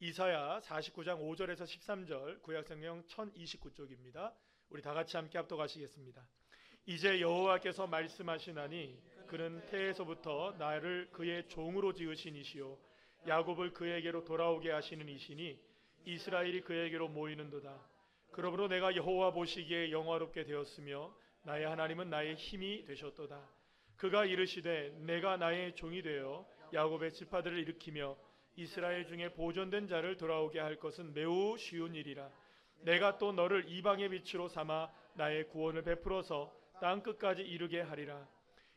이사야 49장 5절에서 13절, 구약성경 1029쪽입니다. 우리 다 같이 함께 합독하시겠습니다. 이제 여호와께서 말씀하시나니 그는 태에서부터 나를 그의 종으로 지으신 이시요 야곱을 그에게로 돌아오게 하시는 이시니 이스라엘이 그에게로 모이는도다. 그러므로 내가 여호와 보시기에 영화롭게 되었으며 나의 하나님은 나의 힘이 되셨도다. 그가 이르시되 내가 나의 종이 되어 야곱의 지파들을 일으키며 이스라엘 중에 보존된 자를 돌아오게 할 것은 매우 쉬운 일이라. 내가 또 너를 이방의 빛으로 삼아 나의 구원을 베풀어서 땅 끝까지 이르게 하리라.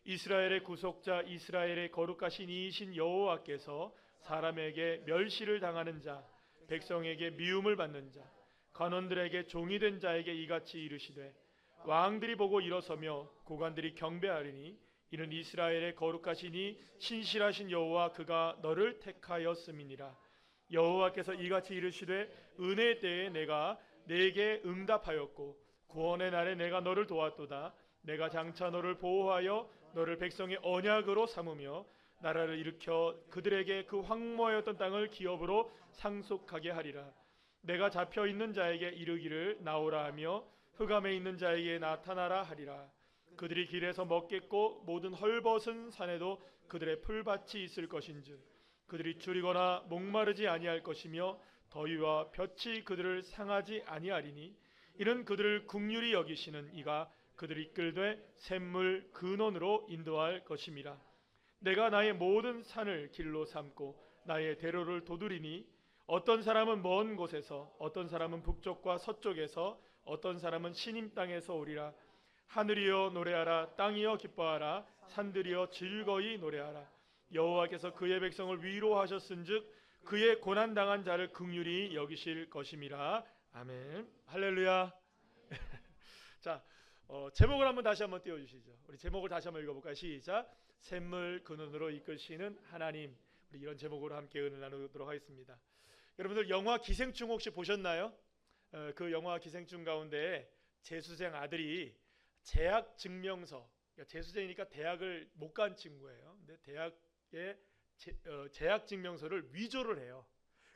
이스라엘의 구속자 이스라엘의 거룩하신 이이신 여호와께서 사람에게 멸시를 당하는 자 백성에게 미움을 받는 자 관원들에게 종이 된 자에게 이같이 이르시되 왕들이 보고 일어서며 고관들이 경배하리니 이는 이스라엘의 거룩하신 이 신실하신 여호와 그가 너를 택하였음이니라. 여호와께서 이같이 이르시되 은혜의 때에 내가 네게 응답하였고 구원의 날에 내가 너를 도왔도다. 내가 장차 너를 보호하여 너를 백성의 언약으로 삼으며 나라를 일으켜 그들에게 그 황무하였던 땅을 기업으로 상속하게 하리라. 내가 잡혀 있는 자에게 이르기를 나오라 하며 흑암에 있는 자에게 나타나라 하리라. 그들이 길에서 먹겠고 모든 헐벗은 산에도 그들의 풀밭이 있을 것인즉 그들이 줄이거나 목마르지 아니할 것이며 더위와 볕이 그들을 상하지 아니하리니 이는 그들을 긍휼히 여기시는 이가 그들이 이끌되 샘물 근원으로 인도할 것임이라. 내가 나의 모든 산을 길로 삼고 나의 대로를 도두리니 어떤 사람은 먼 곳에서 어떤 사람은 북쪽과 서쪽에서 어떤 사람은 시님 땅에서 오리라. 하늘이여 노래하라. 땅이여 기뻐하라. 산들이여 즐거이 노래하라. 여호와께서 그의 백성을 위로하셨은즉 그의 고난당한 자를 긍휼히 여기실 것임이라. 아멘. 할렐루야. 자, 제목을 다시 한번 띄워주시죠. 우리 제목을 다시 한번 읽어볼까요? 시작. 샘물 근원으로 이끄시는 하나님. 우리 이런 제목으로 함께 은혜 나누도록 하겠습니다. 여러분들 영화 기생충 혹시 보셨나요? 그 영화 기생충 가운데 재수생 아들이 재학 증명서, 그러니까 재수생이니까 대학을 못 간 친구예요. 근데 대학에 재학 증명서를 위조를 해요.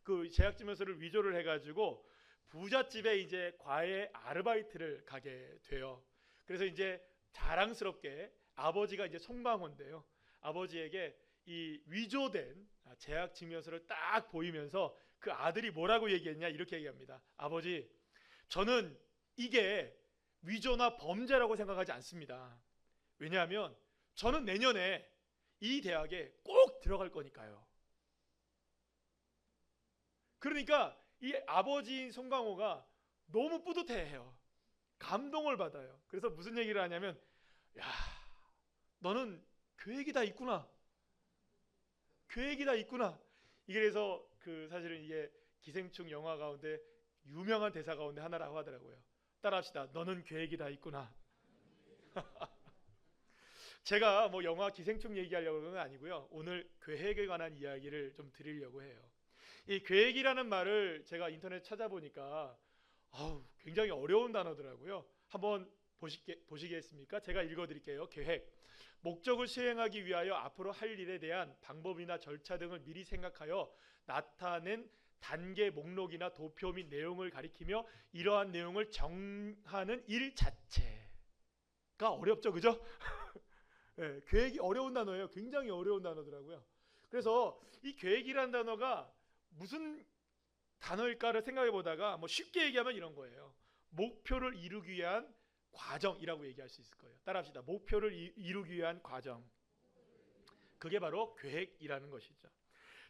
그 재학 증명서를 위조를 해가지고 부잣집에 이제 과외 아르바이트를 가게 돼요. 그래서 이제 자랑스럽게 아버지가 이제 송방호인데요. 아버지에게 이 위조된 재학 증명서를 딱 보이면서 그 아들이 뭐라고 얘기했냐 이렇게 얘기합니다. 아버지, 저는 이게 위조나 범죄라고 생각하지 않습니다. 왜냐하면 저는 내년에 이 대학에 꼭 들어갈 거니까요. 그러니까 이 아버지인 송강호가 너무 뿌듯해해요. 감동을 받아요. 그래서 무슨 얘기를 하냐면, 야, 너는 계획이 다 있구나. 계획이 다 있구나. 이게 그래서 사실은 이게 기생충 영화 가운데 유명한 대사 가운데 하나라고 하더라고요. 따라합시다. 너는 계획이 다 있구나. 제가 뭐 영화 기생충 얘기하려고 그런 건 아니고요. 오늘 계획에 관한 이야기를 좀 드리려고 해요. 이 계획이라는 말을 제가 인터넷 찾아보니까 굉장히 어려운 단어더라고요. 한번 보시겠습니까? 제가 읽어드릴게요. 계획. 목적을 수행하기 위하여 앞으로 할 일에 대한 방법이나 절차 등을 미리 생각하여 나타낸 단계 목록이나 도표 및 내용을 가리키며 이러한 내용을 정하는 일 자체가 어렵죠, 그죠? 네, 계획이 어려운 단어예요. 굉장히 어려운 단어더라고요. 그래서 이 계획이라는 단어가 무슨 단어일까를 생각해 보다가 뭐 쉽게 얘기하면 이런 거예요. 목표를 이루기 위한 과정이라고 얘기할 수 있을 거예요. 따라합시다. 목표를 이루기 위한 과정. 그게 바로 계획이라는 것이죠.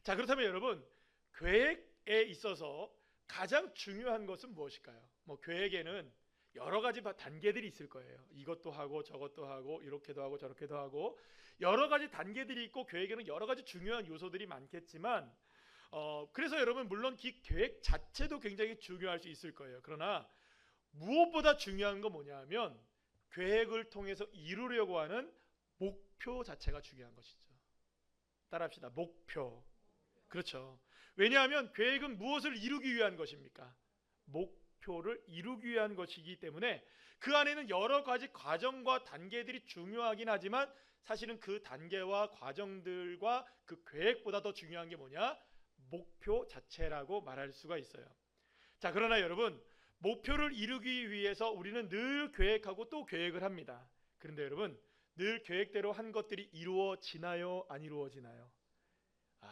자, 그렇다면 여러분, 계획에 있어서 가장 중요한 것은 무엇일까요? 뭐 계획에는 여러 가지 단계들이 있을 거예요. 이것도 하고 저것도 하고 이렇게도 하고 저렇게도 하고 여러 가지 단계들이 있고 계획에는 여러 가지 중요한 요소들이 많겠지만 그래서 여러분 물론 이 계획 자체도 굉장히 중요할 수 있을 거예요. 그러나 무엇보다 중요한 건 뭐냐 하면 계획을 통해서 이루려고 하는 목표 자체가 중요한 것이죠. 따라합시다. 목표. 그렇죠. 왜냐하면 계획은 무엇을 이루기 위한 것입니까? 목표를 이루기 위한 것이기 때문에 그 안에는 여러 가지 과정과 단계들이 중요하긴 하지만 사실은 그 단계와 과정들과 그 계획보다 더 중요한 게 뭐냐? 목표 자체라고 말할 수가 있어요. 자, 그러나 여러분, 목표를 이루기 위해서 우리는 늘 계획하고 또 계획을 합니다. 그런데 여러분, 늘 계획대로 한 것들이 이루어지나요? 안 이루어지나요?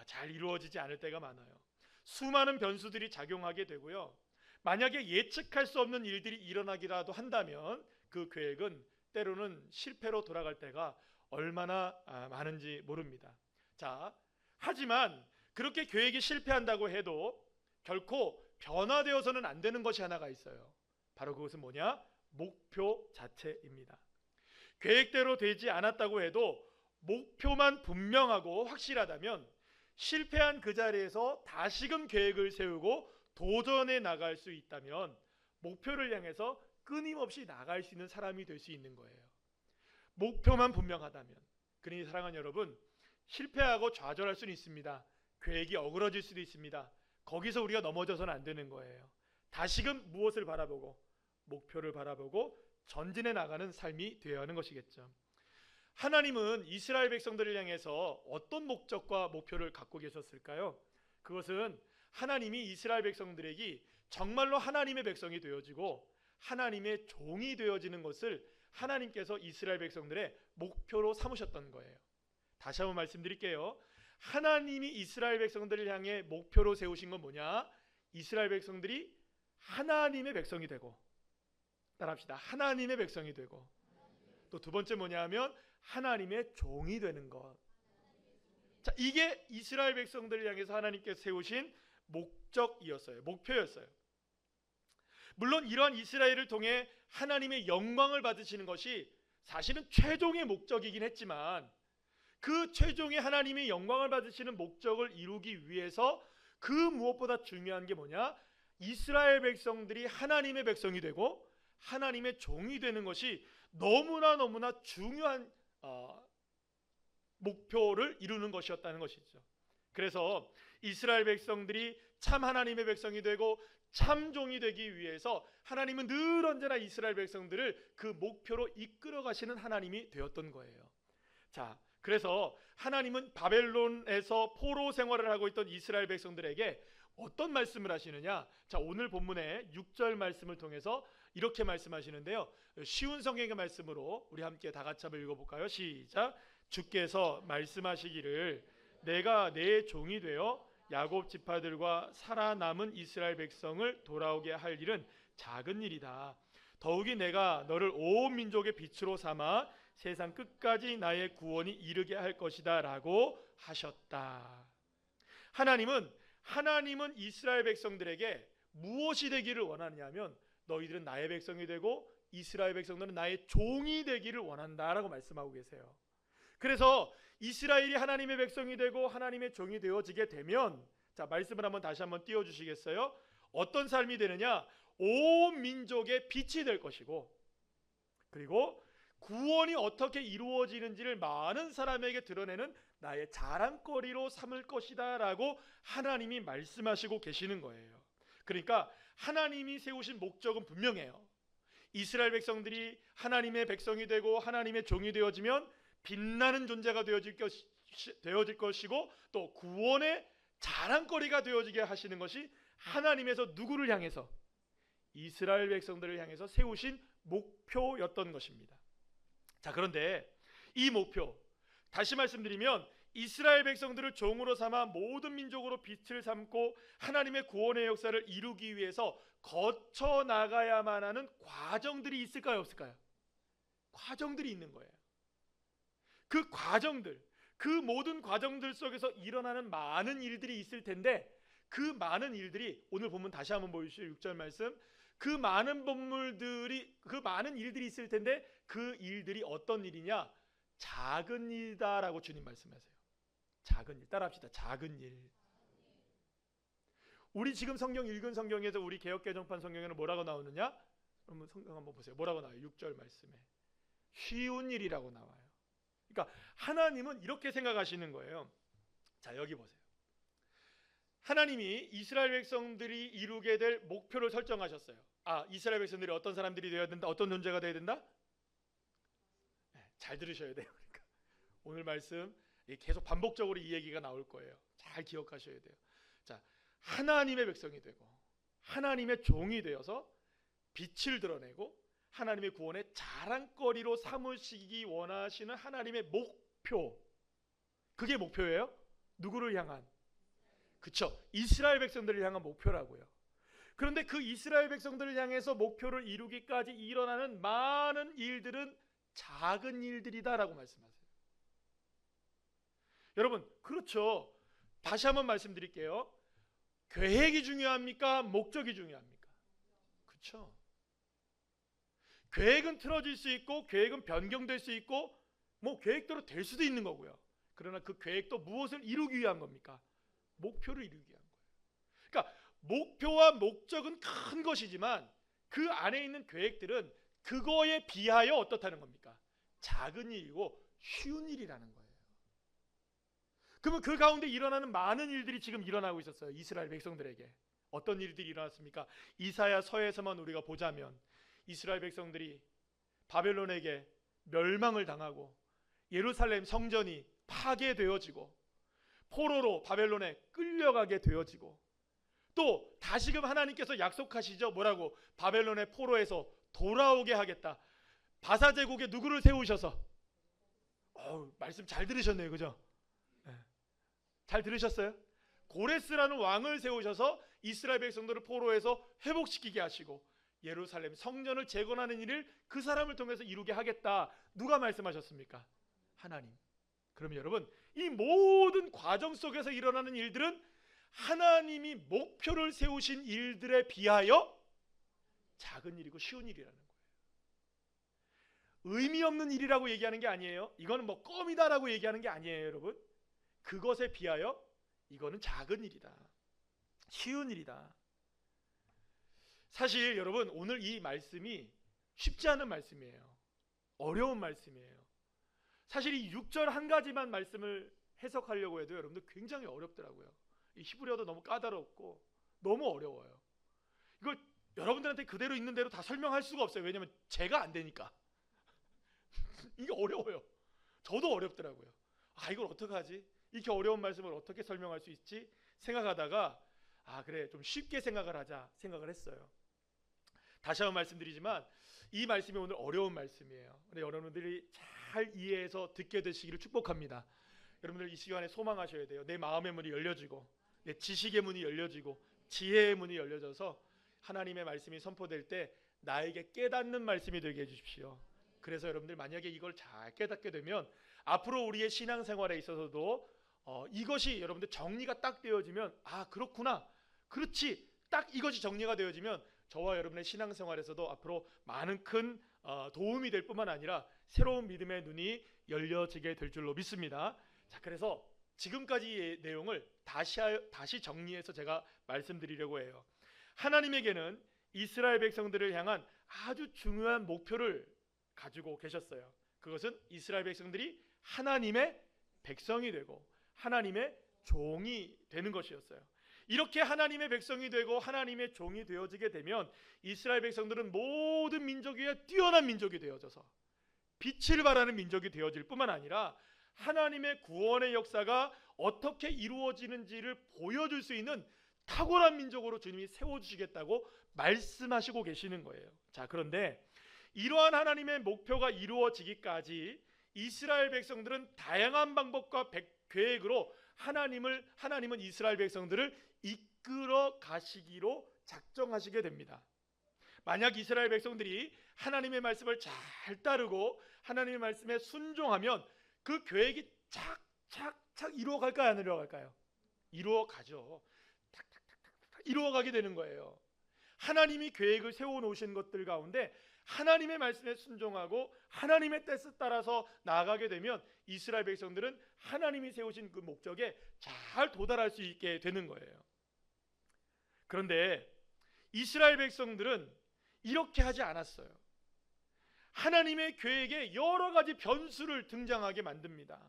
잘 이루어지지 않을 때가 많아요. 수많은 변수들이 작용하게 되고요. 만약에 예측할 수 없는 일들이 일어나기라도 한다면 그 계획은 때로는 실패로 돌아갈 때가 얼마나 많은지 모릅니다. 자, 하지만 그렇게 계획이 실패한다고 해도 결코 변화되어서는 안 되는 것이 하나가 있어요. 바로 그것은 뭐냐? 목표 자체입니다. 계획대로 되지 않았다고 해도 목표만 분명하고 확실하다면 실패한 그 자리에서 다시금 계획을 세우고 도전해 나갈 수 있다면 목표를 향해서 끊임없이 나갈 수 있는 사람이 될 수 있는 거예요. 목표만 분명하다면. 그러니 사랑하는 여러분, 실패하고 좌절할 수는 있습니다. 계획이 어그러질 수도 있습니다. 거기서 우리가 넘어져서는 안 되는 거예요. 다시금 무엇을 바라보고 목표를 바라보고 전진해 나가는 삶이 되어야 하는 것이겠죠. 하나님은 이스라엘 백성들을 향해서 어떤 목적과 목표를 갖고 계셨을까요? 그것은 하나님이 이스라엘 백성들에게 정말로 하나님의 백성이 되어지고 하나님의 종이 되어지는 것을 하나님께서 이스라엘 백성들의 목표로 삼으셨던 거예요. 다시 한번 말씀드릴게요. 하나님이 이스라엘 백성들을 향해 목표로 세우신 건 뭐냐? 이스라엘 백성들이 하나님의 백성이 되고, 따라합시다. 하나님의 백성이 되고, 또 두 번째 뭐냐 하면 하나님의 종이 되는 것. 자, 이게 이스라엘 백성들을 향해서 하나님께서 세우신 목적이었어요. 목표였어요. 물론 이러한 이스라엘을 통해 하나님의 영광을 받으시는 것이 사실은 최종의 목적이긴 했지만, 그 최종의 하나님의 영광을 받으시는 목적을 이루기 위해서 그 무엇보다 중요한 게 뭐냐? 이스라엘 백성들이 하나님의 백성이 되고 하나님의 종이 되는 것이 너무나 중요한 목표를 이루는 것이었다는 것이죠. 그래서 이스라엘 백성들이 참 하나님의 백성이 되고 참 종이 되기 위해서 하나님은 늘 언제나 이스라엘 백성들을 그 목표로 이끌어 가시는 하나님이 되었던 거예요. 자, 그래서 하나님은 바벨론에서 포로 생활을 하고 있던 이스라엘 백성들에게 어떤 말씀을 하시느냐? 자, 오늘 본문의 6절 말씀을 통해서 이렇게 말씀하시는데요. 쉬운 성경의 말씀으로 우리 함께 다 같이 한번 읽어볼까요? 시작. 주께서 말씀하시기를 내가 내 종이 되어 야곱 지파들과 살아남은 이스라엘 백성을 돌아오게 할 일은 작은 일이다. 더욱이 내가 너를 온 민족의 빛으로 삼아 세상 끝까지 나의 구원이 이르게 할 것이다 라고 하셨다. 하나님은 이스라엘 백성들에게 무엇이 되기를 원하느냐면 너희들은 나의 백성이 되고 이스라엘 백성들은 나의 종이 되기를 원한다라고 말씀하고 계세요. 그래서 이스라엘이 하나님의 백성이 되고 하나님의 종이 되어지게 되면, 자, 말씀을 다시 한번 띄워주시겠어요? 어떤 삶이 되느냐? 온 민족의 빛이 될 것이고, 그리고 구원이 어떻게 이루어지는지를 많은 사람에게 드러내는 나의 자랑거리로 삼을 것이다 라고 하나님이 말씀하시고 계시는 거예요. 그러니까 하나님이 세우신 목적은 분명해요. 이스라엘 백성들이 하나님의 백성이 되고 하나님의 종이 되어지면 빛나는 존재가 되어질 것이고 또 구원의 자랑거리가 되어지게 하시는 것이 하나님에서 누구를 향해서? 이스라엘 백성들을 향해서 세우신 목표였던 것입니다. 자, 그런데 이 목표, 다시 말씀드리면 이스라엘 백성들을 종으로 삼아 모든 민족으로 빛을 삼고 하나님의 구원의 역사를 이루기 위해서 거쳐 나가야만 하는 과정들이 있을까요, 없을까요? 과정들이 있는 거예요. 그 과정들, 그 모든 과정들 속에서 일어나는 많은 일들이 있을 텐데, 그 많은 일들이 오늘 보면 다시 한번 보여주시죠. 6절 말씀. 그 많은 일들이 있을 텐데 그 일들이 어떤 일이냐? 작은 일이다라고 주님 말씀하세요. 작은 일. 따라합시다. 작은 일. 우리 지금 성경 읽은 성경에서 우리 개역개정판 성경에는 뭐라고 나오느냐? 여러분 성경 한번 보세요. 뭐라고 나와요? 6절 말씀에 쉬운 일이라고 나와요. 그러니까 하나님은 이렇게 생각하시는 거예요. 자, 여기 보세요. 하나님이 이스라엘 백성들이 이루게 될 목표를 설정하셨어요. 이스라엘 백성들이 어떤 사람들이 되어야 된다? 어떤 존재가 되어야 된다? 잘 들으셔야 돼요. 그러니까 오늘 말씀 계속 반복적으로 이 얘기가 나올 거예요. 잘 기억하셔야 돼요. 자, 하나님의 백성이 되고 하나님의 종이 되어서 빛을 드러내고 하나님의 구원의 자랑거리로 삼으시기 원하시는 하나님의 목표, 그게 목표예요. 누구를 향한? 그쵸, 이스라엘 백성들을 향한 목표라고요. 그런데 그 이스라엘 백성들을 향해서 목표를 이루기까지 일어나는 많은 일들은 작은 일들이다라고 말씀하세요. 여러분, 그렇죠. 다시 한번 말씀드릴게요. 계획이 중요합니까? 목적이 중요합니까? 그렇죠. 계획은 틀어질 수 있고 계획은 변경될 수 있고 뭐 계획대로 될 수도 있는 거고요. 그러나 그 계획도 무엇을 이루기 위한 겁니까? 목표를 이루기 위한 거예요. 그러니까 목표와 목적은 큰 것이지만 그 안에 있는 계획들은 그거에 비하여 어떻다는 겁니까? 작은 일이고 쉬운 일이라는 거예요. 그러면 그 가운데 일어나는 많은 일들이 지금 일어나고 있었어요. 이스라엘 백성들에게. 어떤 일들이 일어났습니까? 이사야 서에서만 우리가 보자면 이스라엘 백성들이 바벨론에게 멸망을 당하고 예루살렘 성전이 파괴되어지고 포로로 바벨론에 끌려가게 되어지고 또 다시금 하나님께서 약속하시죠. 뭐라고? 바벨론의 포로에서 돌아오게 하겠다. 바사 제국에 누구를 세우셔서 말씀 잘 들으셨네요. 그죠? 잘 들으셨어요? 고레스라는 왕을 세우셔서 이스라엘 백성들을 포로에서 회복시키게 하시고 예루살렘 성전을 재건하는 일을 그 사람을 통해서 이루게 하겠다. 누가 말씀하셨습니까? 하나님. 그러면 여러분, 이 모든 과정 속에서 일어나는 일들은 하나님이 목표를 세우신 일들에 비하여 작은 일이고 쉬운 일이라는 거예요. 의미 없는 일이라고 얘기하는 게 아니에요. 이거는 뭐 껌이다라고 얘기하는 게 아니에요, 여러분. 그것에 비하여 이거는 작은 일이다. 쉬운 일이다. 사실 여러분, 오늘 이 말씀이 쉽지 않은 말씀이에요. 어려운 말씀이에요. 사실 이 6절 한 가지만 말씀을 해석하려고 해도 여러분들 굉장히 어렵더라고요. 이 히브리어도 너무 까다롭고 너무 어려워요. 이걸 여러분들한테 그대로 있는 대로 다 설명할 수가 없어요. 왜냐하면 제가 안 되니까. 이게 어려워요. 저도 어렵더라고요. 이걸 어떡하지? 이렇게 어려운 말씀을 어떻게 설명할 수 있지? 생각하다가 그래, 좀 쉽게 생각을 하자 생각을 했어요. 다시 한번 말씀드리지만 이 말씀이 오늘 어려운 말씀이에요. 근데 여러분들이 잘 이해해서 듣게 되시기를 축복합니다. 여러분들 이 시간에 소망하셔야 돼요. 내 마음의 문이 열려지고 내 지식의 문이 열려지고 지혜의 문이 열려져서 하나님의 말씀이 선포될 때 나에게 깨닫는 말씀이 되게 해주십시오. 그래서 여러분들 만약에 이걸 잘 깨닫게 되면 앞으로 우리의 신앙생활에 있어서도 이것이 여러분들 정리가 딱 되어지면 그렇구나, 그렇지, 딱 이것이 정리가 되어지면 저와 여러분의 신앙생활에서도 앞으로 많은 큰 도움이 될 뿐만 아니라 새로운 믿음의 눈이 열려지게 될 줄로 믿습니다. 자, 그래서 지금까지의 내용을 다시 정리해서 제가 말씀드리려고 해요. 하나님에게는 이스라엘 백성들을 향한 아주 중요한 목표를 가지고 계셨어요. 그것은 이스라엘 백성들이 하나님의 백성이 되고 하나님의 종이 되는 것이었어요. 이렇게 하나님의 백성이 되고 하나님의 종이 되어지게 되면 이스라엘 백성들은 모든 민족 위에 뛰어난 민족이 되어져서 빛을 발하는 민족이 되어질 뿐만 아니라 하나님의 구원의 역사가 어떻게 이루어지는지를 보여줄 수 있는 탁월한 민족으로 주님이 세워주시겠다고 말씀하시고 계시는 거예요. 자, 그런데 이러한 하나님의 목표가 이루어지기까지 이스라엘 백성들은 다양한 방법과 계획으로 하나님은 이스라엘 백성들을 이끌어 가시기로 작정하시게 됩니다. 만약 이스라엘 백성들이 하나님의 말씀을 잘 따르고 하나님의 말씀에 순종하면 그 계획이 착착착 이루어갈까요? 안 이루어갈까요? 이루어가죠. 탁탁탁탁 이루어가게 되는 거예요. 하나님이 계획을 세워놓으신 것들 가운데 하나님의 말씀에 순종하고 하나님의 뜻에 따라서 나아가게 되면 이스라엘 백성들은 하나님이 세우신 그 목적에 잘 도달할 수 있게 되는 거예요. 그런데 이스라엘 백성들은 이렇게 하지 않았어요. 하나님의 계획에 여러 가지 변수를 등장하게 만듭니다.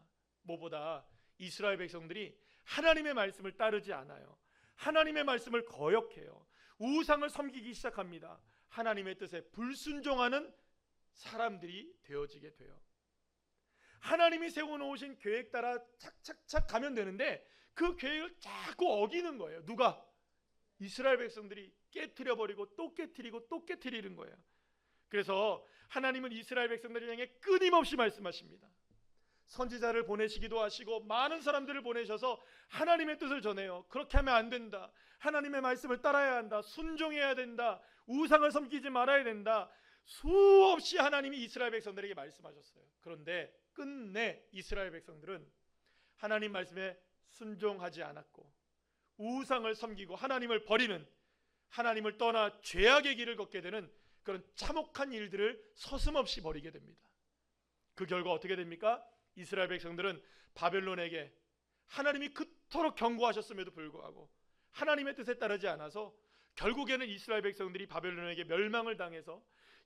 무엇보다 이스라엘 백성들이 하나님의 말씀을 따르지 않아요. 하나님의 말씀을 거역해요. 우상을 섬기기 시작합니다. 하나님의 뜻에 불순종하는 사람들이 되어지게 돼요. 하나님이 세워놓으신 계획 따라 착착착 가면 되는데 그 계획을 자꾸 어기는 거예요. 누가? 이스라엘 백성들이 깨트려 버리고 또 깨트리고 또 깨트리는 거예요. 그래서 하나님은 이스라엘 백성들을 향해 끊임없이 말씀하십니다. 선지자를 보내시기도 하시고 많은 사람들을 보내셔서 하나님의 뜻을 전해요. 그렇게 하면 안 된다. 하나님의 말씀을 따라야 한다. 순종해야 된다. 우상을 섬기지 말아야 된다. 수없이 하나님이 이스라엘 백성들에게 말씀하셨어요. 그런데 끝내 이스라엘 백성들은 하나님 말씀에 순종하지 않았고 우상을 섬기고 하나님을 버리는, 하나님을 떠나 죄악의 길을 걷게 되는 그런 참혹한 일들을 서슴없이 벌이게 됩니다. 그 결과 어떻게 됩니까? 이스라엘 백성들은 바벨론에게 하나님이 그토록 경고하셨음에도 불구하고 하나님의 뜻에 따르지 않아서 결국에는 이스라엘 백성들이 바벨론에게 멸망을 당해서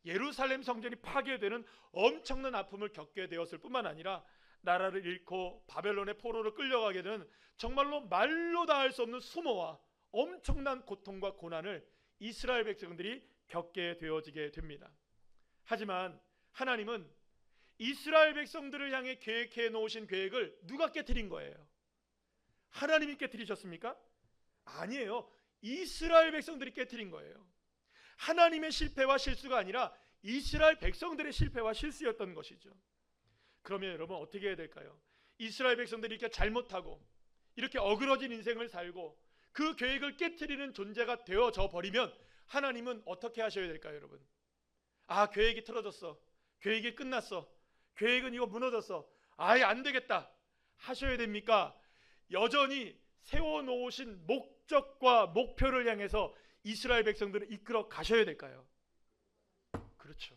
예루살렘 성전이 파괴되는 엄청난 아픔을 겪게 되었을 뿐만 아니라 나라를 잃고 바벨론의 포로로 끌려가게 되는 정말로 말로 다 할 수 없는 수모와 엄청난 고통과 고난을 이스라엘 백성들이 겪게 되어지게 됩니다. 하지만 하나님은 이스라엘 백성들을 향해 계획해 놓으신 계획을 누가 깨트린 거예요? 하나님이 깨트리셨습니까? 아니에요. 이스라엘 백성들이 깨트린 거예요. 하나님의 실패와 실수가 아니라 이스라엘 백성들의 실패와 실수였던 것이죠. 그러면 여러분 어떻게 해야 될까요? 이스라엘 백성들이 이렇게 잘못하고 이렇게 어그러진 인생을 살고 그 계획을 깨트리는 존재가 되어져 버리면 하나님은 어떻게 하셔야 될까요, 여러분? 아, 계획이 틀어졌어. 계획이 끝났어. 계획은 이거 무너졌어. 아예 안 되겠다. 하셔야 됩니까? 여전히 세워놓으신 목적과 목표를 향해서 이스라엘 백성들을 이끌어 가셔야 될까요? 그렇죠.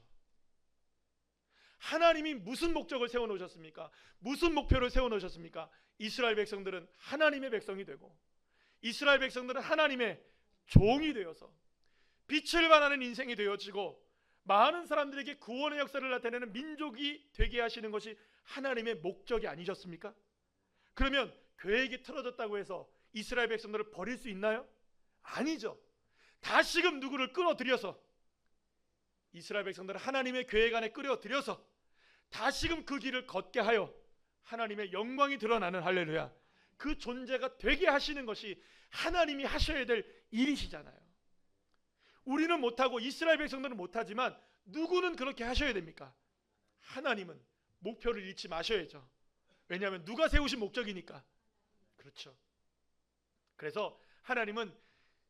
하나님이 무슨 목적을 세워놓으셨습니까? 무슨 목표를 세워놓으셨습니까? 이스라엘 백성들은 하나님의 백성이 되고 이스라엘 백성들은 하나님의 종이 되어서 빛을 발하는 인생이 되어지고 많은 사람들에게 구원의 역사를 나타내는 민족이 되게 하시는 것이 하나님의 목적이 아니셨습니까? 그러면 계획이 틀어졌다고 해서 이스라엘 백성들을 버릴 수 있나요? 아니죠. 다시금 누구를 끌어들여서 이스라엘 백성들을 하나님의 계획 안에 끌어들여서 다시금 그 길을 걷게 하여 하나님의 영광이 드러나는, 할렐루야, 그 존재가 되게 하시는 것이 하나님이 하셔야 될 일이시잖아요. 우리는 못하고 이스라엘 백성들은 못하지만 누구는 그렇게 하셔야 됩니까? 하나님은 목표를 잃지 마셔야죠. 왜냐하면 누가 세우신 목적이니까. 그렇죠. 그래서 하나님은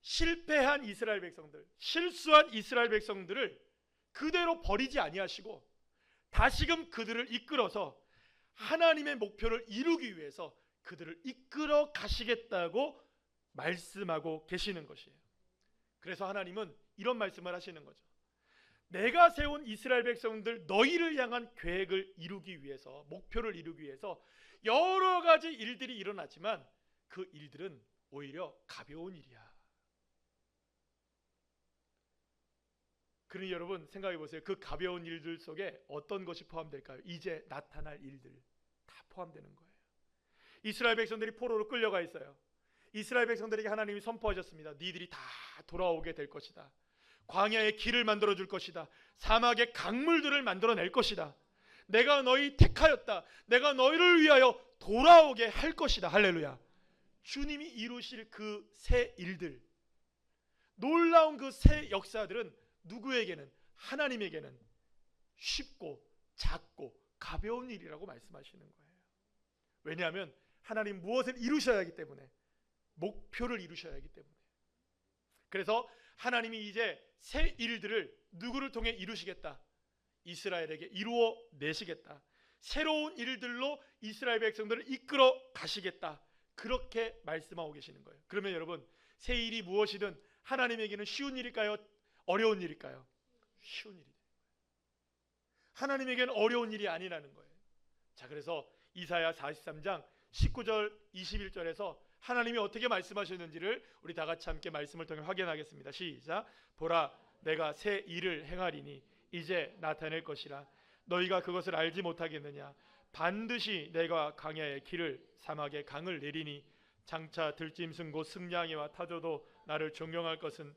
실패한 이스라엘 백성들, 실수한 이스라엘 백성들을 그대로 버리지 아니하시고 다시금 그들을 이끌어서 하나님의 목표를 이루기 위해서 그들을 이끌어 가시겠다고 말씀하고 계시는 것이에요. 그래서 하나님은 이런 말씀을 하시는 거죠. 내가 세운 이스라엘 백성들 너희를 향한 계획을 이루기 위해서, 목표를 이루기 위해서 여러 가지 일들이 일어나지만 그 일들은 오히려 가벼운 일이야. 그러니 여러분 생각해 보세요. 그 가벼운 일들 속에 어떤 것이 포함될까요? 이제 나타날 일들 다 포함되는 거예요. 이스라엘 백성들이 포로로 끌려가 있어요. 이스라엘 백성들에게 하나님이 선포하셨습니다. 니들이 다 돌아오게 될 것이다. 광야에 길을 만들어 줄 것이다. 사막에 강물들을 만들어낼 것이다. 내가 너희 택하였다. 내가 너희를 위하여 돌아오게 할 것이다. 할렐루야. 주님이 이루실 그 새 일들, 놀라운 그 새 역사들은 누구에게는, 하나님에게는 쉽고 작고 가벼운 일이라고 말씀하시는 거예요. 왜냐하면 하나님 무엇을 이루셔야 하기 때문에, 목표를 이루셔야 하기 때문에. 그래서 하나님이 이제 새 일들을 누구를 통해 이루시겠다? 이스라엘에게 이루어 내시겠다. 새로운 일들로 이스라엘 백성들을 이끌어 가시겠다. 그렇게 말씀하고 계시는 거예요. 그러면 여러분, 새 일이 무엇이든 하나님에게는 쉬운 일일까요? 어려운 일일까요? 쉬운 일이에요. 하나님에게는 어려운 일이 아니라는 거예요. 자, 그래서 이사야 43장 19절 21절에서 하나님이 어떻게 말씀하셨는지를 우리 다 같이 함께 말씀을 통해 확인하겠습니다. 시작. 보라, 내가 새 일을 행하리니 이제 나타낼 것이라. 너희가 그것을 알지 못하겠느냐? 반드시 내가 광야의 길을, 사막에 강을 내리니 장차 들짐승 곧 승냥이와 타조도 나를 존경할 것은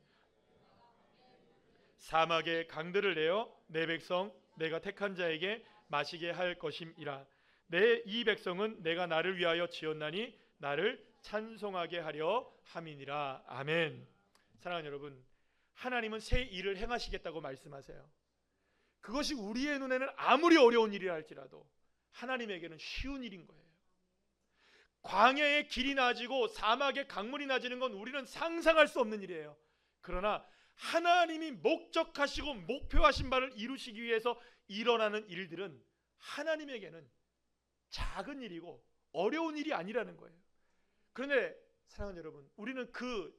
사막에 강들을 내어 내 백성 내가 택한 자에게 마시게 할 것임이라. 내 이 백성은 내가 나를 위하여 지었나니 나를 찬송하게 하려 함이니라. 아멘. 사랑하는 여러분, 하나님은 새 일을 행하시겠다고 말씀하세요. 그것이 우리의 눈에는 아무리 어려운 일이라 할지라도 하나님에게는 쉬운 일인 거예요. 광야의 길이 나아지고 사막의 강물이 나아지는 건 우리는 상상할 수 없는 일이에요. 그러나 하나님이 목적하시고 목표하신 바를 이루시기 위해서 일어나는 일들은 하나님에게는 작은 일이고 어려운 일이 아니라는 거예요. 그런데 사랑하는 여러분, 우리는 그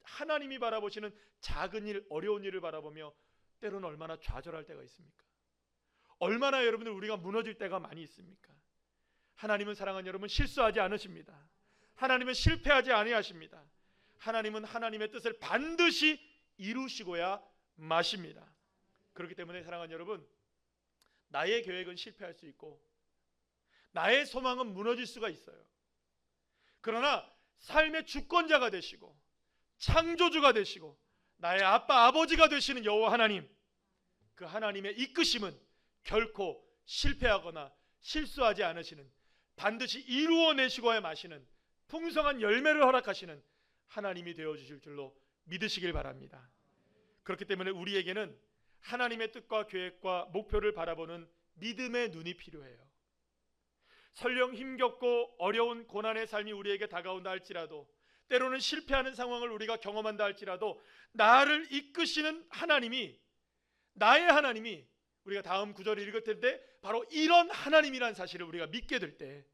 하나님이 바라보시는 작은 일, 어려운 일을 바라보며 때로는 얼마나 좌절할 때가 있습니까? 얼마나 여러분들 우리가 무너질 때가 많이 있습니까? 하나님은 사랑하는 여러분, 실수하지 않으십니다. 하나님은 실패하지 아니하십니다. 하나님은 하나님의 뜻을 반드시 이루시고야 마십니다. 그렇기 때문에 사랑하는 여러분, 나의 계획은 실패할 수 있고 나의 소망은 무너질 수가 있어요. 그러나 삶의 주권자가 되시고 창조주가 되시고 나의 아빠 아버지가 되시는 여호와 하나님, 그 하나님의 이끄심은 결코 실패하거나 실수하지 않으시는, 반드시 이루어내시고야 마시는 풍성한 열매를 허락하시는 하나님이 되어주실 줄로 믿으시길 바랍니다. 그렇기 때문에 우리에게는 하나님의 뜻과 계획과 목표를 바라보는 믿음의 눈이 필요해요. 설령 힘겹고 어려운 고난의 삶이 우리에게 다가온다 할지라도, 때로는 실패하는 상황을 우리가 경험한다 할지라도, 나를 이끄시는 하나님이, 나의 하나님이, 우리가 다음 구절을 읽을 텐데 바로 이런 하나님이란 사실을 우리가 믿게 될 때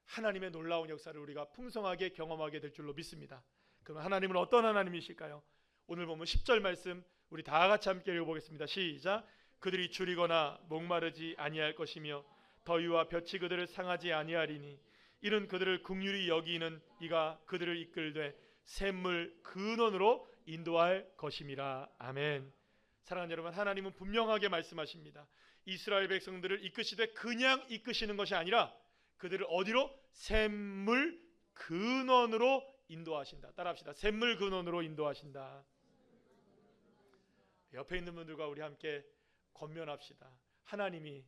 하나님의 놀라운 역사를 우리가 풍성하게 경험하게 될 줄로 믿습니다. 그럼 하나님은 어떤 하나님이실까요? 오늘 보면 10절 말씀 우리 다 같이 함께 읽어보겠습니다. 시작. 그들이 줄이거나 목마르지 아니할 것이며 더위와 볕이 그들을 상하지 아니하리니 이는 그들을 긍휼히 여기는 이가 그들을 이끌되 샘물 근원으로 인도할 것임이라. 아멘. 사랑하는 여러분, 하나님은 분명하게 말씀하십니다. 이스라엘 백성들을 이끄시되 그냥 이끄시는 것이 아니라 그들을 어디로? 샘물 근원으로 인도하신다. 따라합시다. 샘물 근원으로 인도하신다. 옆에 있는 분들과 우리 함께 권면합시다. 하나님이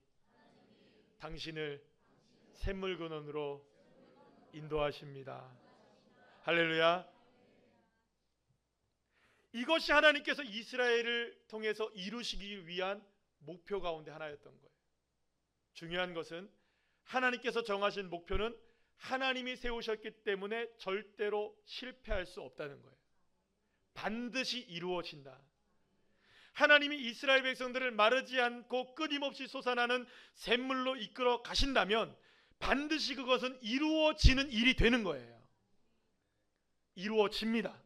당신을 샘물 근원으로 인도하십니다. 할렐루야. 이것이 하나님께서 이스라엘을 통해서 이루시기 위한 목표 가운데 하나였던 거예요. 중요한 것은 하나님께서 정하신 목표는 하나님이 세우셨기 때문에 절대로 실패할 수 없다는 거예요. 반드시 이루어진다. 하나님이 이스라엘 백성들을 마르지 않고 끊임없이 솟아나는 샘물로 이끌어 가신다면 반드시 그것은 이루어지는 일이 되는 거예요. 이루어집니다.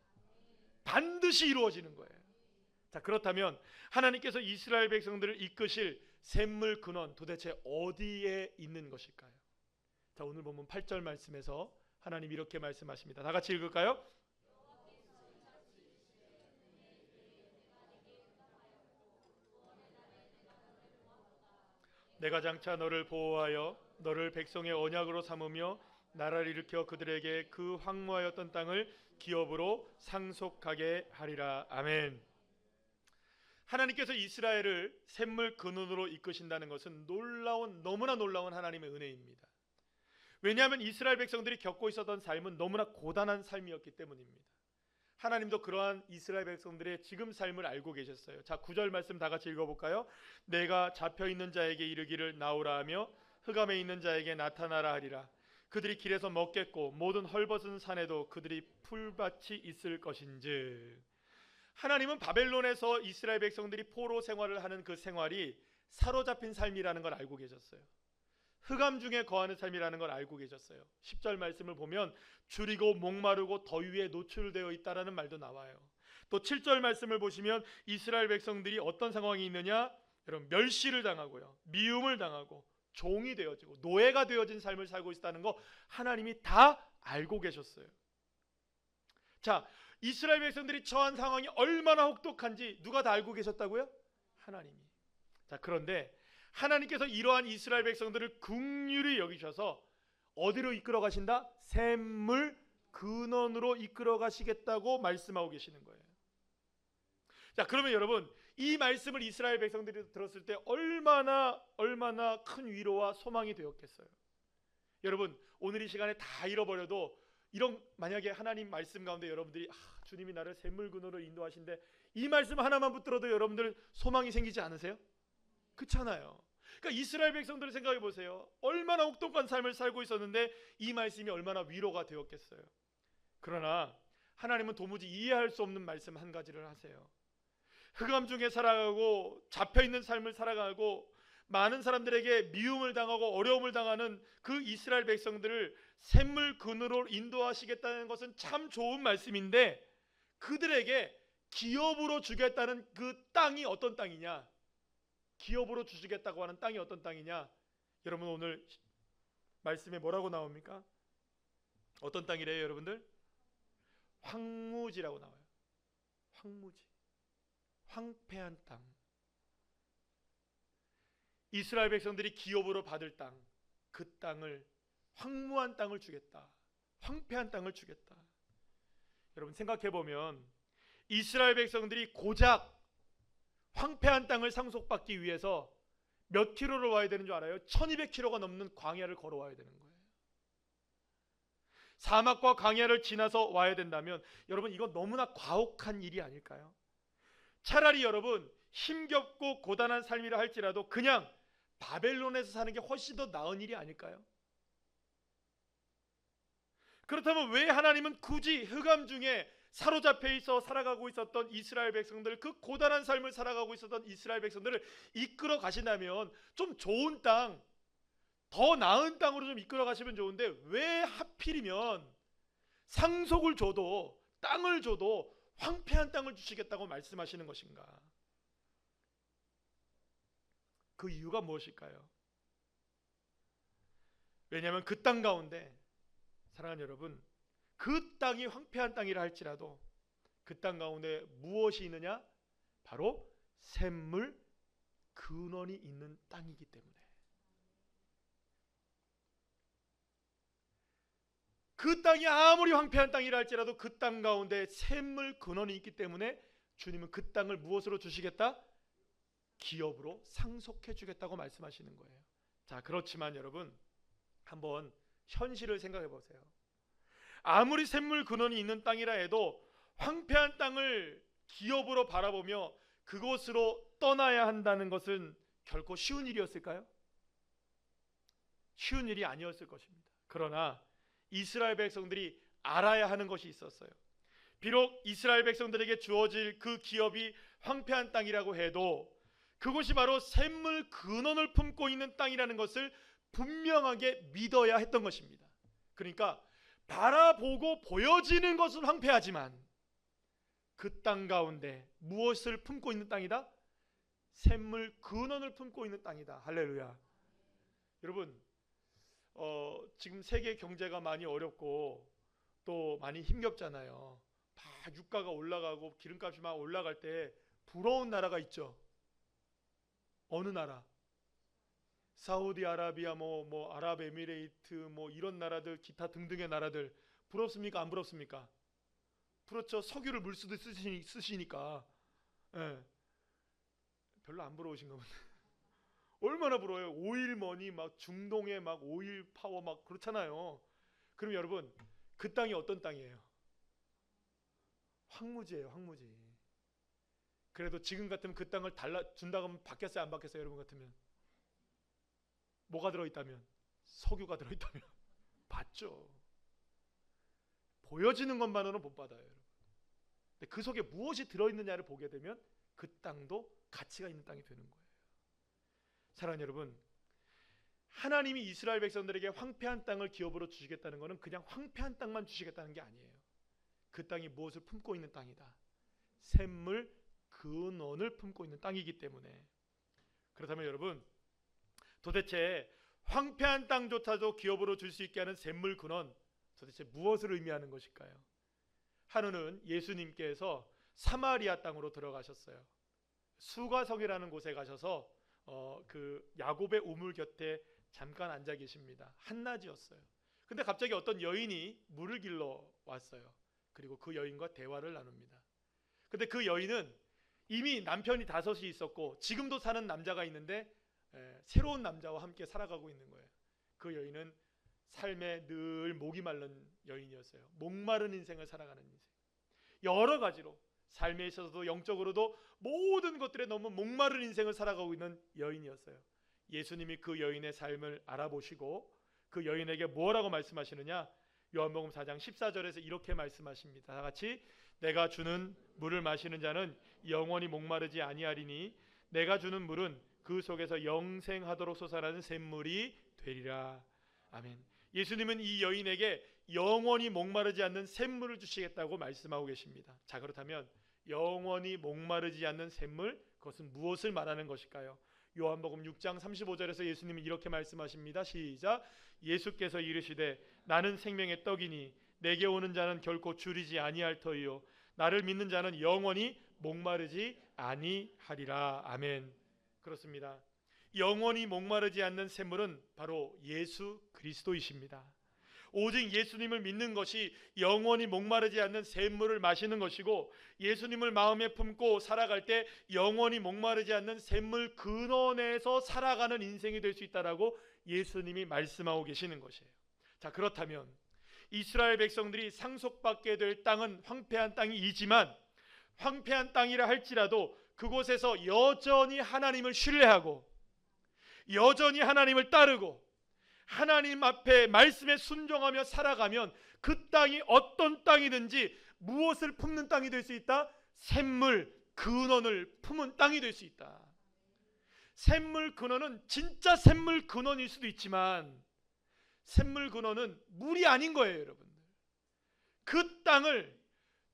반드시 이루어지는 거예요. 자, 그렇다면 하나님께서 이스라엘 백성들을 이끄실 샘물 근원 도대체 어디에 있는 것일까요? 자, 오늘 보면 8절 말씀에서 하나님 이렇게 말씀하십니다. 다 같이 읽을까요? 내가 장차 너를 보호하여 너를 백성의 언약으로 삼으며 나라를 일으켜 그들에게 그 황무하였던 땅을 기업으로 상속하게 하리라. 아멘. 하나님께서 이스라엘을 샘물 근원으로 이끄신다는 것은 너무나 놀라운 하나님의 은혜입니다. 왜냐하면 이스라엘 백성들이 겪고 있었던 삶은 너무나 고단한 삶이었기 때문입니다. 하나님도 그러한 이스라엘 백성들의 지금 삶을 알고 계셨어요. 자, 9절 말씀 다 같이 읽어볼까요? 내가 잡혀있는 자에게 이르기를 나오라 하며 흑암에 있는 자에게 나타나라 하리라. 그들이 길에서 먹겠고 모든 헐벗은 산에도 그들이 풀밭이 있을 것인즉. 하나님은 바벨론에서 이스라엘 백성들이 포로 생활을 하는 그 생활이 사로잡힌 삶이라는 걸 알고 계셨어요. 흑암 중에 거하는 삶이라는 걸 알고 계셨어요. 10절 말씀을 보면 줄이고 목마르고 더위에 노출되어 있다라는 말도 나와요. 또 7절 말씀을 보시면 이스라엘 백성들이 어떤 상황이 있느냐? 여러분, 멸시를 당하고요, 미움을 당하고 종이 되어지고 노예가 되어진 삶을 살고 있다는 거 하나님이 다 알고 계셨어요. 자, 이스라엘 백성들이 처한 상황이 얼마나 혹독한지 누가 다 알고 계셨다고요? 하나님이. 자, 그런데 하나님께서 이러한 이스라엘 백성들을 긍휼히 여기셔서 어디로 이끌어 가신다? 샘물 근원으로 이끌어 가시겠다고 말씀하고 계시는 거예요. 자, 그러면 여러분, 이 말씀을 이스라엘 백성들이 들었을 때 얼마나 큰 위로와 소망이 되었겠어요. 여러분, 오늘 이 시간에 다 잃어버려도 이런 만약에 하나님 말씀 가운데 여러분들이 주님이 나를 샘물 근원으로 인도하신데 이 말씀 하나만 붙들어도 여러분들 소망이 생기지 않으세요? 그렇잖아요. 그러니까 이스라엘 백성들을 생각해 보세요. 얼마나 혹독한 삶을 살고 있었는데 이 말씀이 얼마나 위로가 되었겠어요. 그러나 하나님은 도무지 이해할 수 없는 말씀 한 가지를 하세요. 흑암 중에 살아가고 잡혀있는 삶을 살아가고 많은 사람들에게 미움을 당하고 어려움을 당하는 그 이스라엘 백성들을 샘물 근으로 인도하시겠다는 것은 참 좋은 말씀인데, 그들에게 기업으로 주겠다는 그 땅이 어떤 땅이냐, 기업으로 주시겠다고 하는 땅이 어떤 땅이냐, 여러분 오늘 말씀에 뭐라고 나옵니까? 어떤 땅이래요 여러분들? 황무지라고 나와요. 황무지, 황폐한 땅. 이스라엘 백성들이 기업으로 받을 땅, 그 땅을, 황무한 땅을 주겠다, 황폐한 땅을 주겠다. 여러분 생각해보면 이스라엘 백성들이 고작 황폐한 땅을 상속받기 위해서 몇 킬로를 와야 되는 줄 알아요? 1200킬로가 넘는 광야를 걸어와야 되는 거예요. 사막과 광야를 지나서 와야 된다면 여러분 이건 너무나 과혹한 일이 아닐까요? 차라리 여러분 힘겹고 고단한 삶이라 할지라도 그냥 바벨론에서 사는 게 훨씬 더 나은 일이 아닐까요? 그렇다면 왜 하나님은 굳이 흑암 중에 사로잡혀 있어 살아가고 있었던 이스라엘 백성들, 그 고단한 삶을 살아가고 있었던 이스라엘 백성들을 이끌어 가신다면 좀 좋은 땅, 더 나은 땅으로 좀 이끌어 가시면 좋은데 왜 하필이면 상속을 줘도, 땅을 줘도 황폐한 땅을 주시겠다고 말씀하시는 것인가? 그 이유가 무엇일까요? 왜냐하면 그 땅 가운데 사랑하는 여러분, 그 땅이 황폐한 땅이라 할지라도 그 땅 가운데 무엇이 있느냐? 바로 샘물 근원이 있는 땅이기 때문에, 그 땅이 아무리 황폐한 땅이라 할지라도 그 땅 가운데 샘물 근원이 있기 때문에 주님은 그 땅을 무엇으로 주시겠다? 기업으로 상속해 주겠다고 말씀하시는 거예요. 자, 그렇지만 여러분 한번 현실을 생각해 보세요. 아무리 샘물 근원이 있는 땅이라 해도 황폐한 땅을 기업으로 바라보며 그곳으로 떠나야 한다는 것은 결코 쉬운 일이었을까요? 쉬운 일이 아니었을 것입니다. 그러나 이스라엘 백성들이 알아야 하는 것이 있었어요. 비록 이스라엘 백성들에게 주어질 그 기업이 황폐한 땅이라고 해도 그곳이 바로 샘물 근원을 품고 있는 땅이라는 것을 분명하게 믿어야 했던 것입니다. 그러니까 바라보고 보여지는 것은 황폐하지만 그 땅 가운데 무엇을 품고 있는 땅이다? 샘물 근원을 품고 있는 땅이다. 할렐루야. 여러분 지금 세계 경제가 많이 어렵고 또 많이 힘겹잖아요. 막 유가가 올라가고 기름값이 막 올라갈 때 부러운 나라가 있죠. 어느 나라? 사우디아라비아, 뭐 아랍에미레이트, 뭐 이런 나라들, 기타 등등의 나라들 부럽습니까? 안 부럽습니까? 그렇죠. 석유를 물수도 쓰시니까. 예. 별로 안 부러우신가 보네. 얼마나 부러워요. 오일머니, 막 중동의 막 오일 파워 막 그렇잖아요. 그럼 여러분 그 땅이 어떤 땅이에요? 황무지예요. 황무지. 그래도 지금 같으면 그 땅을 준다고 하면 받겠어요? 안 받겠어요? 여러분 같으면 뭐가 들어있다면? 석유가 들어있다면 받죠. 보여지는 것만으로는 못 받아요. 여러분. 근데 그 속에 무엇이 들어있느냐를 보게 되면 그 땅도 가치가 있는 땅이 되는 거예요. 사랑하는 여러분, 하나님이 이스라엘 백성들에게 황폐한 땅을 기업으로 주시겠다는 것은 그냥 황폐한 땅만 주시겠다는 게 아니에요. 그 땅이 무엇을 품고 있는 땅이다. 샘물 근원을 품고 있는 땅이기 때문에. 그렇다면 여러분, 도대체 황폐한 땅조차도 기업으로 줄 수 있게 하는 샘물 근원, 도대체 무엇을 의미하는 것일까요? 한우는 예수님께서 사마리아 땅으로 들어가셨어요. 수가성이라는 곳에 가셔서 그 야곱의 우물 곁에 잠깐 앉아 계십니다. 한낮이었어요. 근데 갑자기 어떤 여인이 물을 길러 왔어요. 그리고 그 여인과 대화를 나눕니다. 근데 그 여인은 이미 남편이 5이 있었고 지금도 사는 남자가 있는데 새로운 남자와 함께 살아가고 있는 거예요. 그 여인은 삶에 늘 목이 마른 여인이었어요. 목마른 인생을 살아가는 인생. 여러 가지로 삶에 있어서도 영적으로도 모든 것들에 너무 목마른 인생을 살아가고 있는 여인이었어요. 예수님이 그 여인의 삶을 알아보시고 그 여인에게 뭐라고 말씀하시느냐? 요한복음 4장 14절에서 이렇게 말씀하십니다. 다 같이 내가 주는 물을 마시는 자는 영원히 목마르지 아니하리니 내가 주는 물은 그 속에서 영생하도록 솟아나는 샘물이 되리라. 아멘. 예수님은 이 여인에게 영원히 목마르지 않는 샘물을 주시겠다고 말씀하고 계십니다. 자, 그렇다면 영원히 목마르지 않는 샘물, 그것은 무엇을 말하는 것일까요? 요한복음 6장 35절에서 예수님이 이렇게 말씀하십니다. 시작. 예수께서 이르시되 나는 생명의 떡이니 내게 오는 자는 결코 줄이지 아니할 터이요 나를 믿는 자는 영원히 목마르지 아니하리라. 아멘. 그렇습니다. 영원히 목마르지 않는 샘물은 바로 예수 그리스도이십니다. 오직 예수님을 믿는 것이 영원히 목마르지 않는 샘물을 마시는 것이고, 예수님을 마음에 품고 살아갈 때 영원히 목마르지 않는 샘물 근원에서 살아가는 인생이 될 수 있다라고 예수님이 말씀하고 계시는 것이에요. 자, 그렇다면 이스라엘 백성들이 상속받게 될 땅은 황폐한 땅이지만, 황폐한 땅이라 할지라도 그곳에서 여전히 하나님을 신뢰하고 여전히 하나님을 따르고 하나님 앞에 말씀에 순종하며 살아가면 그 땅이 어떤 땅이든지 무엇을 품는 땅이 될 수 있다? 샘물 근원을 품은 땅이 될 수 있다. 샘물 근원은 진짜 샘물 근원일 수도 있지만 샘물 근원은 물이 아닌 거예요, 여러분들. 그 땅을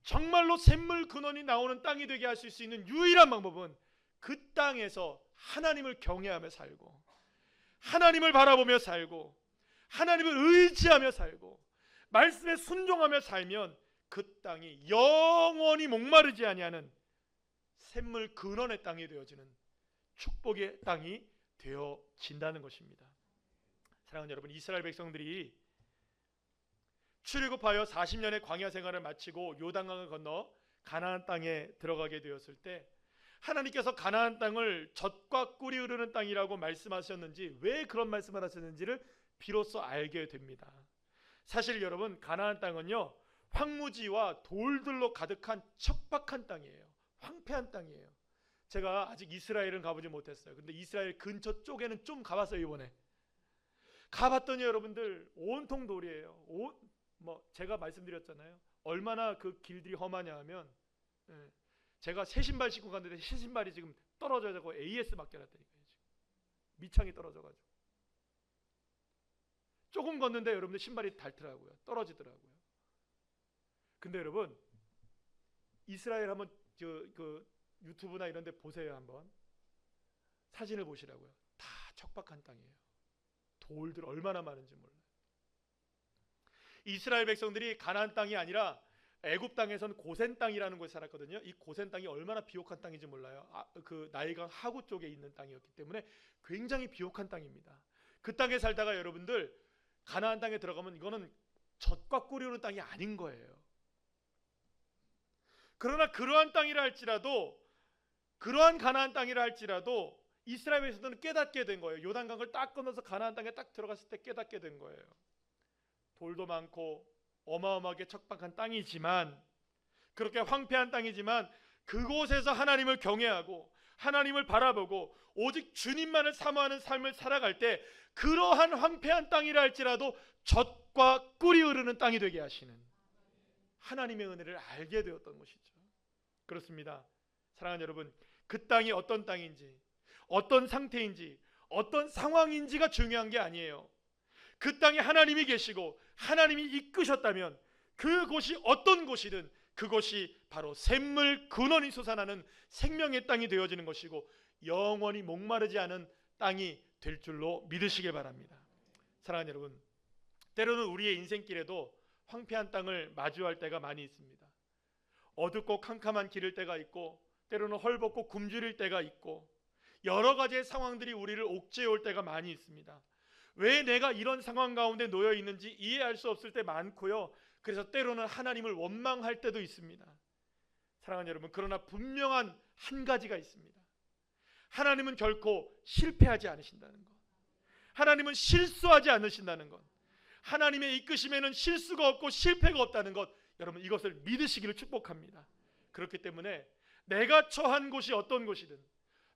정말로 샘물 근원이 나오는 땅이 되게 하실 수 있는 유일한 방법은 그 땅에서 하나님을 경외하며 살고 하나님을 바라보며 살고 하나님을 의지하며 살고 말씀에 순종하며 살면 그 땅이 영원히 목마르지 아니하는 샘물 근원의 땅이 되어지는 축복의 땅이 되어진다는 것입니다. 사랑하는 여러분, 이스라엘 백성들이 출애굽하여 40년의 광야 생활을 마치고 요단강을 건너 가나안 땅에 들어가게 되었을 때 하나님께서 가나안 땅을 젖과 꿀이 흐르는 땅이라고 말씀하셨는지, 왜 그런 말씀을 하셨는지를 비로소 알게 됩니다. 사실 여러분, 가나안 땅은요 황무지와 돌들로 가득한 척박한 땅이에요. 황폐한 땅이에요. 제가 아직 이스라엘은 가보지 못했어요. 근데 이스라엘 근처 쪽에는 좀 가봤어요. 이번에 가봤더니 여러분들 온통 돌이에요. 제가 말씀드렸잖아요. 얼마나 그 길들이 험하냐 하면, 제가 새 신발 신고 갔는데 새 신발이 지금 떨어져가지고 AS 맡겨놨다니까요. 지금 밑창이 떨어져가지고 조금 걷는데 여러분들 신발이 닳더라고요. 떨어지더라고요. 근데 여러분, 이스라엘 한번 그 유튜브나 이런 데 보세요. 한번 사진을 보시라고요. 다 척박한 땅이에요. 돌들 얼마나 많은지 몰라요. 이스라엘 백성들이 가나안 땅이 아니라 애굽 땅에선 고센 땅이라는 곳에 살았거든요. 이 고센 땅이 얼마나 비옥한 땅인지 몰라요. 그 나일강 하구 쪽에 있는 땅이었기 때문에 굉장히 비옥한 땅입니다. 그 땅에 살다가 여러분들 가나안 땅에 들어가면 이거는 젖과 꿀이 흐르는 땅이 아닌 거예요. 그러나 그러한 땅이라 할지라도, 그러한 가나안 땅이라 할지라도 이스라엘 백성들은 깨닫게 된 거예요. 요단강을 딱 건너서 가나안 땅에 딱 들어갔을 때 깨닫게 된 거예요. 돌도 많고 어마어마하게 척박한 땅이지만, 그렇게 황폐한 땅이지만 그곳에서 하나님을 경외하고 하나님을 바라보고 오직 주님만을 사모하는 삶을 살아갈 때 그러한 황폐한 땅이라 할지라도 젖과 꿀이 흐르는 땅이 되게 하시는 하나님의 은혜를 알게 되었던 것이죠. 그렇습니다. 사랑하는 여러분, 그 땅이 어떤 땅인지, 어떤 상태인지, 어떤 상황인지가 중요한 게 아니에요. 그 땅에 하나님이 계시고 하나님이 이끄셨다면 그곳이 어떤 곳이든 그곳이 바로 샘물 근원이 솟아나는 생명의 땅이 되어지는 것이고 영원히 목마르지 않은 땅이 될 줄로 믿으시길 바랍니다. 사랑하는 여러분, 때로는 우리의 인생길에도 황폐한 땅을 마주할 때가 많이 있습니다. 어둡고 캄캄한 길일 때가 있고, 때로는 헐벗고 굶주릴 때가 있고, 여러 가지의 상황들이 우리를 옥죄해 올 때가 많이 있습니다. 왜 내가 이런 상황 가운데 놓여 있는지 이해할 수 없을 때 많고요. 그래서 때로는 하나님을 원망할 때도 있습니다. 사랑하는 여러분, 그러나 분명한 한 가지가 있습니다. 하나님은 결코 실패하지 않으신다는 것, 하나님은 실수하지 않으신다는 것, 하나님의 이끄심에는 실수가 없고 실패가 없다는 것, 여러분 이것을 믿으시기를 축복합니다. 그렇기 때문에 내가 처한 곳이 어떤 곳이든,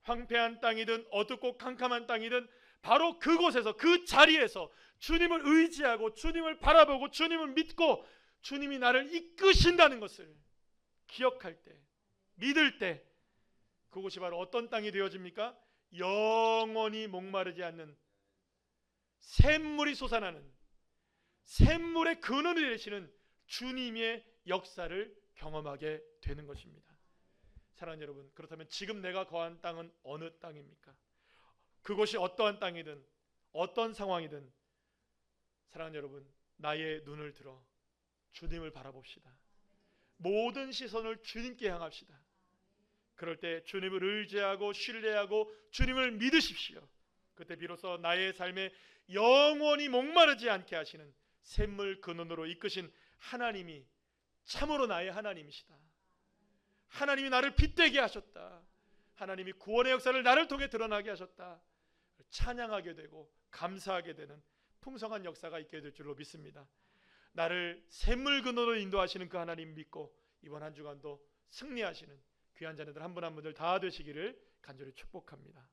황폐한 땅이든 어둡고 캄캄한 땅이든, 바로 그곳에서, 그 자리에서 주님을 의지하고 주님을 바라보고 주님을 믿고 주님이 나를 이끄신다는 것을 기억할 때, 믿을 때, 그곳이 바로 어떤 땅이 되어집니까? 영원히 목마르지 않는 샘물이 솟아나는, 샘물의 근원이 되시는 주님의 역사를 경험하게 되는 것입니다. 사랑하는 여러분, 그렇다면 지금 내가 거한 땅은 어느 땅입니까? 그곳이 어떠한 땅이든 어떤 상황이든, 사랑하는 여러분, 나의 눈을 들어 주님을 바라봅시다. 모든 시선을 주님께 향합시다. 그럴 때 주님을 의지하고 신뢰하고 주님을 믿으십시오. 그때 비로소 나의 삶에 영원히 목마르지 않게 하시는 샘물 근원으로 이끄신 하나님이 참으로 나의 하나님이시다. 하나님이 나를 빛되게 하셨다. 하나님이 구원의 역사를 나를 통해 드러나게 하셨다. 찬양하게 되고 감사하게 되는 풍성한 역사가 있게 될 줄로 믿습니다. 나를 샘물 근원으로 인도하시는 그 하나님 믿고 이번 한 주간도 승리하시는 귀한 자녀들 한 분 한 분들 다 되시기를 간절히 축복합니다.